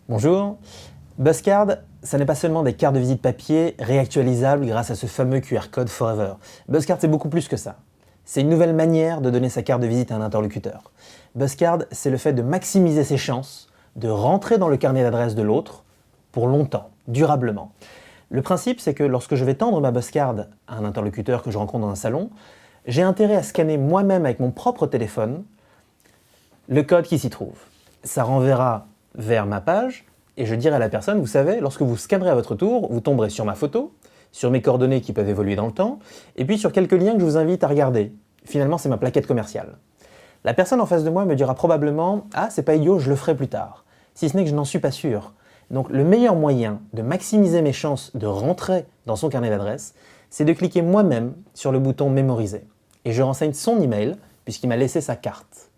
Bonjour. Buzzcard, ça n'est pas seulement des cartes de visite papier réactualisables grâce à ce fameux QR code Forever. Buzzcard, c'est beaucoup plus que ça. C'est une nouvelle manière de donner sa carte de visite à un interlocuteur. Buzzcard, c'est le fait de maximiser ses chances de rentrer dans le carnet d'adresses de l'autre pour longtemps, durablement. Le principe, c'est que lorsque je vais tendre ma Buzzcard à un interlocuteur que je rencontre dans un salon, j'ai intérêt à scanner moi-même avec mon propre téléphone le code qui s'y trouve. Ça renverra vers ma page et je dirai à la personne, vous savez, lorsque vous scannerez à votre tour, vous tomberez sur ma photo, sur mes coordonnées qui peuvent évoluer dans le temps, et puis sur quelques liens que je vous invite à regarder. Finalement, c'est ma plaquette commerciale. La personne en face de moi me dira probablement « Ah, c'est pas idiot, je le ferai plus tard », si ce n'est que je n'en suis pas sûr. Donc le meilleur moyen de maximiser mes chances de rentrer dans son carnet d'adresses, c'est de cliquer moi-même sur le bouton « Mémoriser ». Et je renseigne son email, puisqu'il m'a laissé sa carte.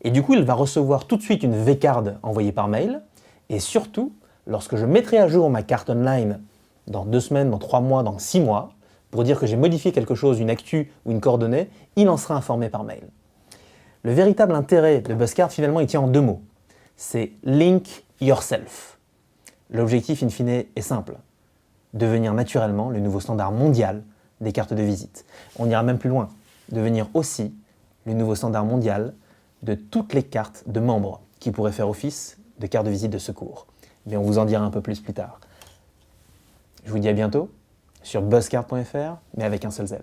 Et du coup, il va recevoir tout de suite une V-card envoyée par mail. Et surtout, lorsque je mettrai à jour ma carte online dans 2 semaines, dans 3 mois, dans 6 mois, pour dire que j'ai modifié quelque chose, une actu ou une coordonnée, il en sera informé par mail. Le véritable intérêt de Buzzcard, finalement, il tient en 2 mots. C'est « link yourself ». L'objectif, in fine, est simple. Devenir naturellement le nouveau standard mondial des cartes de visite. On ira même plus loin. Devenir aussi le nouveau standard mondial de toutes les cartes de membres qui pourraient faire office de carte de visite de secours. Mais on vous en dira un peu plus tard. Je vous dis à bientôt sur buzzcard.fr, mais avec un seul Z.